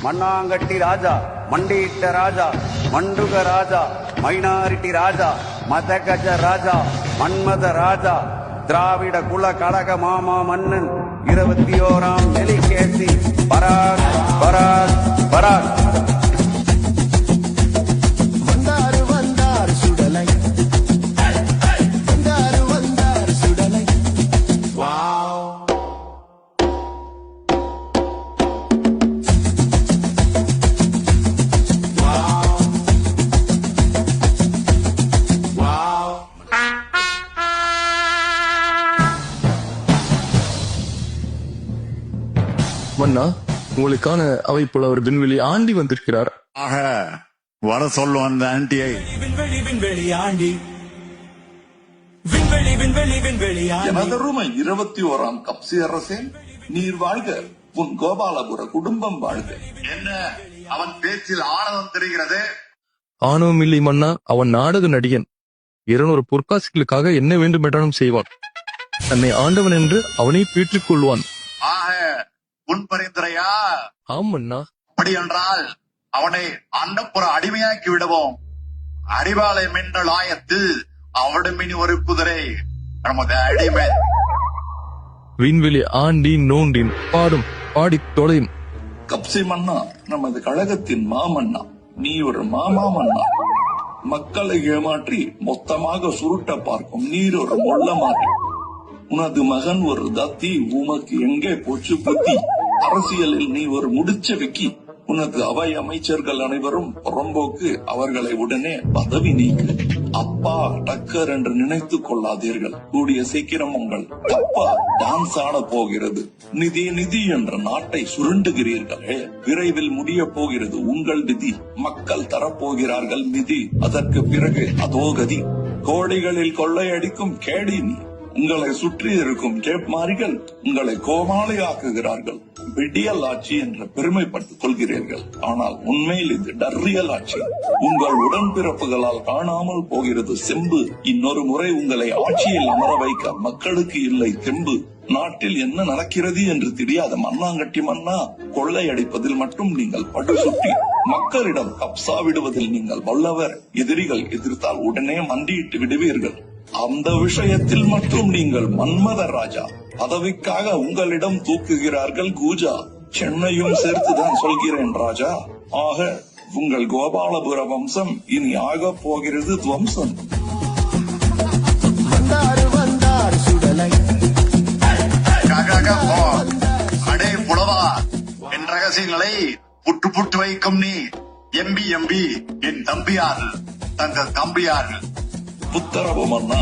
மண்ணாங்கட்டி ராஜா, மண்டியிட்ட ராஜா, மண்டுக ராஜா, minority ராஜா, மதகஜ ராஜா, மன்மத ராஜா, திராவிட குல கழக மாமா மன்னன் 21ஆம் எலிகேசி பராக் பராக் பராக். மன்னா, உங்களுக்கான அவை புலவர் விண்வெளி ஆண்டி வந்திருக்கிறார். ஆக வர சொல்லும் அந்த ஆண்டியை. விண்வெளி ஆண்டி, விண்வெளி விண்வெளி விண்வெளி எனதருமை 21ஆம் கப்சி அரசே, நீர் வாழ்க, உன் கோபாலபுர குடும்பம் வாழ்க. என்ன அவன் பேச்சில் ஆணவம் தெரிகிறது? ஆணவம் இல்லை மன்னா, அவன் நாடக நடிகன். 200 பொற்காசுகளுக்காக என்ன வேண்டும் என்றாலும் செய்வான். தன்னை ஆண்டவன் என்று அவனை பீற்றிக் கொள்வான். ஆக உன் பரிந்துரையா? ஆம் மன்னா. அப்படி என்றால் அவனை அண்டப்புற அடிமையாக்கி விடுவோம். அறிவாலை மின்னல் ஆயத்தில் அவடுமினி ஒரு குதிரை நமது அடிமை. விண்வெளி ஆண்டி நோண்டின் பாடும் பாடித் தொலையும். கப்சி மன்னா நமது கழகத்தின் மாமன்னா, நீ ஒரு மாமா மன்னா. மக்களை ஏமாற்றி மொத்தமாக சுருட்ட பார்க்கும் நீர் ஒரு மொள்ள மாறி. உனது மகன் ஒரு தத்தி, உமக்கு எங்கே போச்சு புத்தி? அரசியலில் நீ ஒரு முடிச்ச விக்கி. உனது அவை அமைச்சர்கள் அனைவரும் புறம்போக்கு, அவர்களை உடனே பதவி நீக்கு. அப்பா டக்கர் என்று நினைத்துக் கொள்ளாதீர்கள். கூடிய சீக்கிரம் உங்கள் அப்பா டான்ஸ் ஆட போகிறது. நிதி நிதி என்ற நாட்டை சுருண்டுகிறீர்களே, விரைவில் முடிய போகிறது உங்கள் விதி. மக்கள் தரப்போகிறார்கள் நிதி, அதற்கு பிறகு அதோ கதி. கோடிகளில் கொள்ளையடிக்கும் கேடி நீ. உங்களை சுற்றி இருக்கும் ஜேப்மாரிகள் உங்களை கோமாளி ஆக்குகிறார்கள். விடியல் ஆட்சி என்று பெருமைப்பட்டுக் கொள்கிறீர்கள், ஆனால் உண்மையில் இது டர்ரியல் ஆட்சி. உங்கள் உடன்பிறப்புகளால் காணாமல் போகிறது செம்பு. இன்னொரு முறை உங்களை ஆட்சியில் அமர வைக்க மக்களுக்கு இல்லை தெம்பு. நாட்டில் என்ன நடக்கிறது என்று தெரியாத மண்ணாங்கட்டி மன்னா, கொள்ளையடிப்பதில் மட்டும் நீங்கள் படுசுட்டி. மக்களிடம் கப்சா விடுவதில் நீங்கள் வல்லவர். எதிரிகள் எதிர்த்தால் உடனே மண்டியிட்டு விடுவீர்கள். அந்த விஷயத்தில் மட்டும் நீங்கள் மன்மத ராஜா. பதவிக்காக உங்களிடம் தூக்குகிறார்கள் கூஜா. சென்னையும் சேர்த்துதான் சொல்கிறேன் ராஜா. ஆக உங்கள் கோபாலபுர வம்சம் இனி ஆக போகிறது துவம்சம். அடே புலவா, என் ரகசியங்களை புட்டு புட்டு வைக்கும் நீ. எம்பி என் தம்பியார்கள், தங்கள் தம்பியார்கள். உத்தரவு மன்னா.